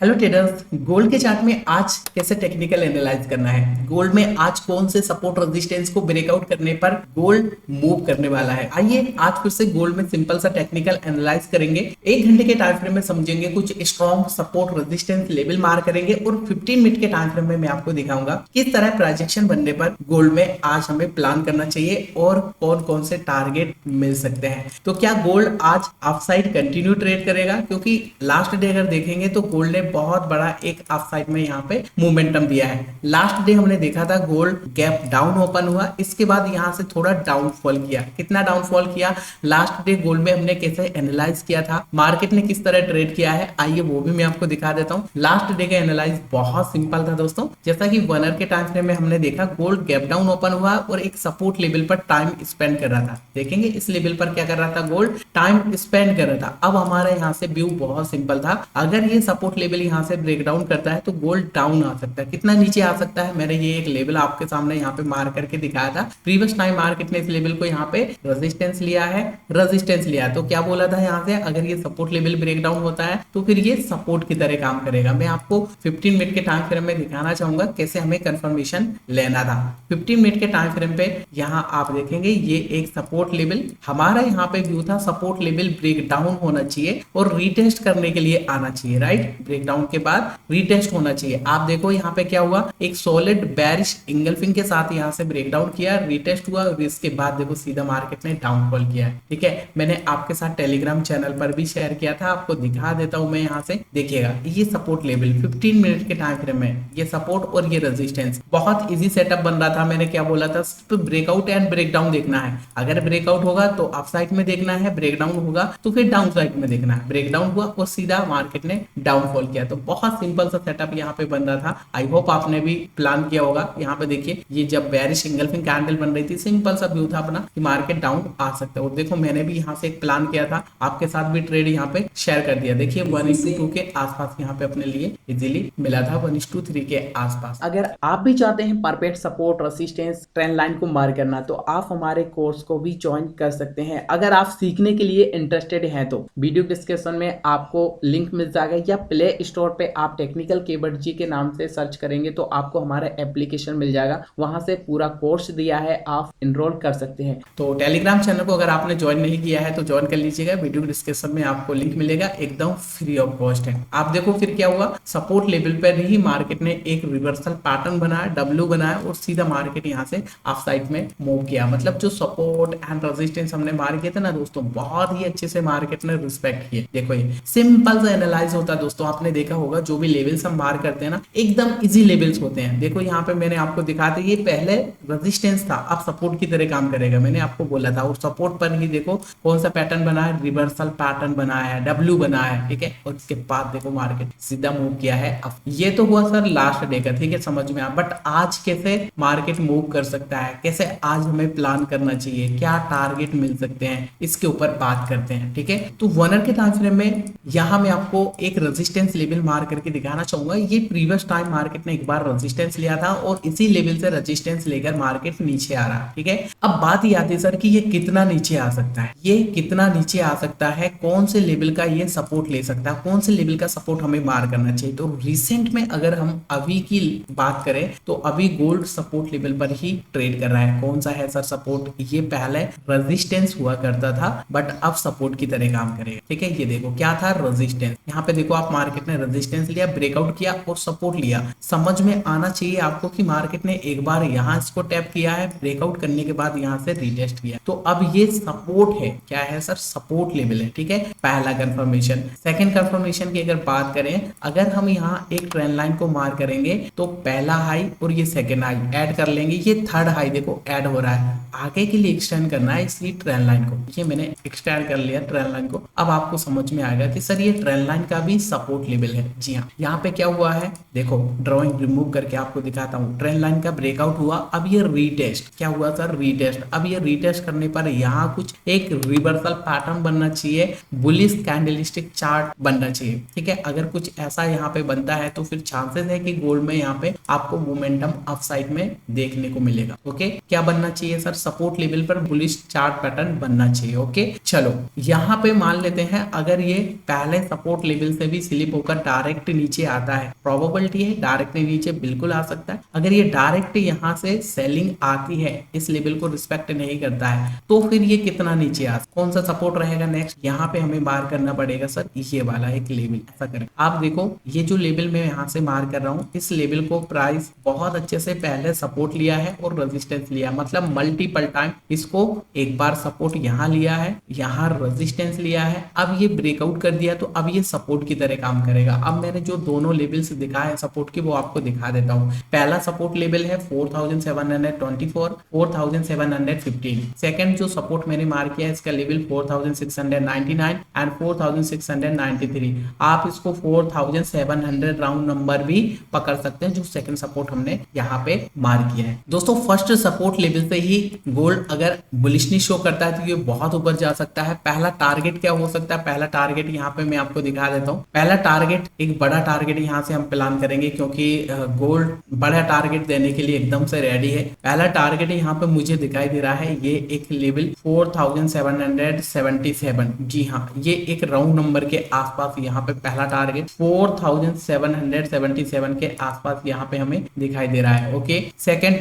Hello traders, gold के chart में आज कैसे टेक्निकल एनालाइज करना है। गोल्ड में आज कौन से सपोर्ट रेजिस्टेंस को ब्रेकआउट करने पर गोल्ड मूव करने वाला है। आइए आज फिर से गोल्ड में सिंपल सा टेक्निकल एनालाइज करेंगे। 1 घंटे के टाइम फ्रेम में समझेंगे, कुछ स्ट्रॉन्ग सपोर्ट रेजिस्टेंस लेवल मार करेंगे और 15 मिनट के टाइम फ्रेम में मैं आपको दिखाऊंगा किस तरह प्रोजेक्शन बनने पर गोल्ड में आज हमें प्लान करना चाहिए और कौन कौन से टारगेट मिल सकते हैं। तो क्या गोल्ड आज अपसाइड कंटिन्यू ट्रेड करेगा, क्योंकि लास्ट डे अगर देखेंगे तो गोल्ड ने बहुत बड़ा एक अपसाइड में यहाँ पे मोमेंटम दिया है। लास्ट डे हमने देखा था गोल्ड गैप डाउन ओपन हुआ, इसके बाद यहाँ से थोड़ा डाउनफॉल किया। कितना डाउनफॉल किया लास्ट डे गोल्ड में हमने कैसे एनालाइज किया था, मार्केट ने किस तरह ट्रेड किया है, आइए वो भी मैं आपको दिखा देता हूँ। लास्ट डे का एनालाइज बहुत सिंपल था दोस्तों। जैसा कि 1 आवर के टाइम फ्रेम में हमने देखा गोल्ड गैप डाउन ओपन हुआ और एक सपोर्ट लेवल पर टाइम स्पेंड कर रहा था। देखेंगे इस लेवल पर क्या कर रहा था, गोल्ड टाइम स्पेंड कर रहा था। अब हमारे यहाँ से व्यू बहुत सिंपल था, अगर ये सपोर्ट लेवल यहाँ से ब्रेक डाउन करता है तो गोल्ड डाउन आ सकता है। कितना नीचे आ सकता है, मैंने ये एक लेवल आपके सामने यहाँ पे मार्क करके दिखाया था। प्रीवियस टाइम मार्केट ने इस लेवल को यहाँ पे रेजिस्टेंस लिया है, तो क्या बोला था यहाँ से, अगर ये सपोर्ट लेवल ब्रेक डाउन होता है तो फिर ये सपोर्ट की तरह काम करेगा। मैं आपको 15 मिनट के टाइम फ्रेम में दिखाना चाहूंगा कैसे हमें कंफर्मेशन लेना था। 15 मिनट के टाइम फ्रेम पे यहाँ आप देखेंगे ये एक सपोर्ट लेवल हमारा यहाँ पे व्यू था, सपोर्ट लेवल ब्रेक डाउन होना चाहिए और रीटेस्ट करने के लिए आना चाहिए। राइट, ब्रेक डाउन के बाद रीटेस्ट होना चाहिए। आप देखो यहाँ पे क्या हुआ, एक सॉलिड बेरिश इंगल्फिंग के साथ यहाँ से ब्रेक डाउन किया, रीटेस्ट हुआ और इसके बाद देखो सीधा मार्केट ने डाउनफॉल किया है। ठीक है, मैंने आपके साथ टेलीग्राम चैनल पर भी शेयर किया था, आपको दिखा देता हूं मैं यहाँ से। देखिएगा ये सपोर्ट लेवल 15 मिनट के टाइम फ्रेम में, ये सपोर्ट और ये रेजिस्टेंस, बहुत इजी सेटअप बन रहा था। मैंने क्या बोला था, सिर्फ ब्रेकआउट एंड ब्रेकडाउन देखना है। अगर ब्रेकआउट होगा तो अप साइड में देखना है, ब्रेकडाउन होगा तो फिर डाउन साइड में देखना है। ब्रेकडाउन हुआ और सीधा मार्केट ने डाउनफॉल किया। तो बहुत सिंपल सा सेटअप यहाँ पे बन रहा था। आई होप आपने भी प्लान किया होगा। यहाँ पे देखिए ये जब बेरिश इंगल्फिंग कैंडल बन रही थी, सिंपल सा व्यू था अपना कि मार्केट डाउन आ सकता है। और देखो मैंने भी यहाँ से एक प्लान किया था, आपके साथ भी ट्रेड यहाँ पे शेयर कर दिया। देखिए 1:2 के आसपास यहाँ पे अपने लिए इजीली मिला था, 1:3 के आसपास। अगर आप भी चाहते हैं perfect support resistance trend line को मार करना तो आप हमारे कोर्स को भी ज्वाइन कर सकते हैं। अगर आप सीखने के लिए इंटरेस्टेड हैं तो वीडियो डिस्क्रिप्शन में आपको लिंक मिल जाएगा, या प्ले स्टोर पे आप टेक्निकल केबट जी के नाम से सर्च करेंगे तो आपको हमारा एप्लीकेशन मिल जाएगा, वहां से पूरा कोर्स दिया है, आप इनरोल कर सकते हैं। तो टेलीग्राम चैनल को अगर आपने ज्वाइन नहीं किया है तो ज्वाइन कर लीजिएगा, वीडियो डिस्क्रिप्शन में आपको लिंक मिलेगा, एकदम फ्री ऑफ कॉस्ट है। आप देखो फिर क्या हुआ, सपोर्ट लेवल पर ही मार्केट ने एक रिवर्सल पैटर्न बनाया, डब्ल्यू बनाया और सीधा मार्केट यहाँ से अप साइड में मूव किया। मतलब जो सपोर्ट एंड रेजिस्टेंस हमने मार किए थे ना दोस्तों, बहुत ही अच्छे से मार्केट ने रिस्पेक्ट किए। देखो ये सिंपल सा एनालाइज होता है दोस्तों, आपने देखा होगा जो भी लेवल्स हम मार करते हैं ना एकदम इजी लेवल्स होते हैं। देखो यहाँ पे मैंने आपको दिखाया था, ये पहले रेजिस्टेंस था, अब सपोर्ट की तरह काम करेगा। मैंने आपको बोला था, और सपोर्ट पर ही देखो कौन सा पैटर्न बना है, रिवर्सल पैटर्न बनाया है, डब्ल्यू बनाया है। ठीक है, और उसके बाद देखो मार्केट सीधा मूव किया है। अब ये तो हुआ सर लास्ट डे का, ठीक है, समझ में आ। बट आज कैसे मार्केट मूव कर सकता है, कैसे आज हमें प्लान करना चाहिए, क्या टारगेट मिल सकते हैं, इसके ऊपर बात करते हैं। ठीक है, तो 1 आवर के टाइम फ्रेम में यहाँ मैं आपको एक रेजिस्टेंस लेवल मार करके दिखाना चाहूंगा। ये प्रीवियस टाइम मार्केट ने एक बार रेजिस्टेंस लिया था और इसी लेवल से रेजिस्टेंस लेकर मार्केट नीचे आ रहा है। ठीक है, अब बात ये आती है सर कि ये कितना नीचे आ सकता है, ये कितना नीचे आ सकता है, कौन से लेवल का ये सपोर्ट ले सकता है, कौन से लेवल का सपोर्ट हमें मार करना चाहिए। तो रिसेंट में अगर हम अभी की बात करें तो अभी गोल्ड सपोर्ट लेवल पर ही ट्रेड कर रहा है। कौन सा है सर सपोर्ट, ये पहले रेजिस्टेंस हुआ करता था बट अब सपोर्ट की तरह काम करेगा। ठीक है, ये देखो क्या था, रेजिस्टेंस। यहाँ पे देखो आप मार्केट ने रेजिस्टेंस लिया, ब्रेकआउट किया और सपोर्ट लिया। समझ में आना चाहिए आपको कि मार्केट ने एक बार यहाँ इसको टैप किया है, ब्रेकआउट करने के बाद यहाँ से रीटेस्ट किया, तो अब ये सपोर्ट है। क्या है सर, सपोर्ट लेवल है। ठीक है, पहला कंफर्मेशन। सेकंड कंफर्मेशन की अगर बात करें, अगर हम यहाँ एक ट्रेंड लाइन को मार करेंगे तो पहला हाई और ये सेकंड हाई ऐड कर लेंगे, ये थर्ड हाई देखो ऐड हो रहा है। आगे के लिए एक्सटेंड करना है इसी ट्रेंड लाइन को, ये मैंने एक्सटेंड कर लिया ट्रेंड लाइन को। अब आपको समझ में आएगा कि सर ये ट्रेंड लाइन का भी सपोर्ट लेवल है। जी हाँ, यहाँ पे क्या हुआ है, देखो ड्राइंग रिमूव करके आपको दिखाता हूँ। ट्रेंड लाइन का ब्रेकआउट हुआ, अब ये रीटेस्ट, क्या हुआ सर, रीटेस्ट। अब ये रीटेस्ट करने पर यहाँ कुछ एक रिवर्सल पैटर्न बनना चाहिए, बुलिश कैंडलस्टिक चार्ट बनना चाहिए। ठीक है, अगर कुछ ऐसा यहाँ पे बनता है तो फिर चांसेस है कि गोल्ड में यहाँ पे आपको मोमेंटम अपसाइड में देखने को मिलेगा। ओके, क्या बनना चाहिए सर, सपोर्ट लेवल पर बुलिश चार्ट पैटर्न बनना चाहिए। ओके, चलो यहाँ पे मान लेते हैं अगर ये पहले सपोर्ट लेवल से भी स्लिप होकर पर डायरेक्ट नीचे आता है, प्रोबेबिलिटी है डायरेक्ट नीचे बिल्कुल आ सकता है। अगर ये डायरेक्ट यहाँ से सेलिंग आती है, इस लेवल को रिस्पेक्ट नहीं करता है, तो फिर ये कितना नीचे आ, कौन सा सपोर्ट रहेगा नेक्स्ट, यहाँ पे हमें मार्क करना पड़ेगा सर ये वाला एक लेवल। ऐसा करें, आप देखो ये जो लेवल मैं यहाँ से मार्क कर रहा हूँ, इस लेवल को प्राइस बहुत अच्छे से पहले सपोर्ट लिया है और रेजिस्टेंस लिया, मतलब मल्टीपल टाइम इसको एक बार सपोर्ट यहाँ लिया है, यहाँ रेजिस्टेंस लिया है, अब ये ब्रेकआउट कर दिया तो अब ये सपोर्ट की तरह काम करेगा। अब मैंने जो दोनों लेवल्स दिखाए हैं सपोर्ट के, वो आपको दिखा देता हूँ। पहला सपोर्ट लेवल है 4724, 4715। सेकंड जो सपोर्ट मैंने मार्क किया है इसका लेवल 4699 एंड 4693। आप इसको 4700 राउंड नंबर भी पकड़ सकते हैं, जो सेकंड सपोर्ट हमने यहाँ पे मार्क किया है। दोस्तों फर्स्ट सपोर्ट लेवल से ही गोल्ड अगर बुलिशनी शो करता है तो ये बहुत ऊपर जा सकता है। पहला टारगेट क्या हो सकता है, पहला टारगेट यहाँ पे मैं आपको दिखा देता हूँ। पहला टारगेट एक बड़ा टारगेट यहाँ से हम प्लान करेंगे, क्योंकि गोल्ड बड़ा टारगेट देने के लिए एकदम से रेडी है। पहला टारगेट यहाँ पे मुझे दिखाई दे रहा है, ये एक लेवल 4777। जी हाँ, ये एक राउंड नंबर के आसपास यहाँ पे पहला टारगेट 4777 के आसपास यहाँ पे हमें दिखाई दे रहा है। ओके, सेकंड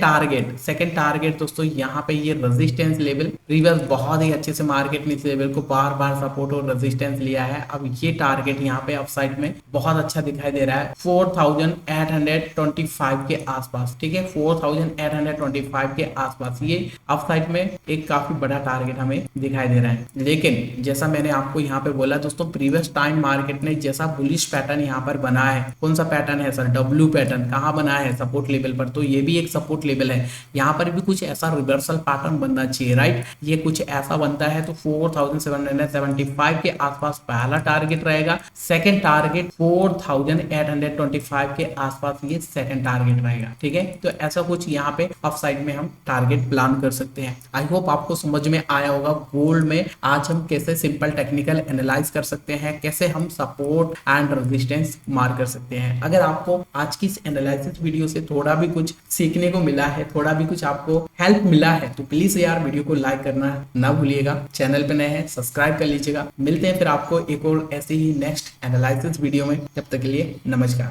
टारगेट दोस्तों यहाँ पे ये रेजिस्टेंस लेवल, प्रीवियस बहुत ही अच्छे से मार्केट ने इस लेवल को बार बार सपोर्ट और रेजिस्टेंस लिया है। अब ये टारगेट यहाँ पे अपसाइड में बहुत अच्छा दिखाई दे रहा है 4825 के आसपास। ठीक है, 4825 के आसपास ये अपसाइड में एक काफी बड़ा टारगेट हमें दिखाई दे रहा है। लेकिन जैसा मैंने आपको यहाँ पे बोला दोस्तों, प्रीवियस टाइम मार्केट ने जैसा बुलिश पैटर्न यहाँ पर बना है, कौन सा पैटर्न है सर, डब्ल्यू पैटर्न, कहाँ बना है, सपोर्ट लेवल पर, तो ये भी एक सपोर्ट लेवल है। यहाँ पर भी कुछ ऐसा रिवर्सल पैटर्न बनना चाहिए, राइट। ये कुछ ऐसा बनता है तो 4775 के आसपास पहला टारगेट रहेगा। सेकंड टारगेट 4825 के आसपास ये सेकंड टारगेट रहेगा। ठीक है, तो ऐसा कुछ यहाँ पे अपसाइड में हम टारगेट प्लान कर सकते हैं। आई होप आपको समझ में आया होगा गोल्ड में आज हम कैसे सिंपल टेक्निकल एनालाइज कर सकते हैं, कैसे हम सपोर्ट एंड रेजिस्टेंस मार्क कर सकते हैं। अगर आपको आज की इस एनालिसिस वीडियो से थोड़ा भी कुछ सीखने को मिला है, थोड़ा भी कुछ आपको हेल्प मिला है, तो प्लीज यार वीडियो को लाइक करना ना भूलिएगा। चैनल पे नए हैं सब्सक्राइब कर लीजिएगा। मिलते हैं फिर आपको एक और ऐसे ही नेक्स्ट एनालिसिस वीडियो में, तब तक के लिए नमस्कार।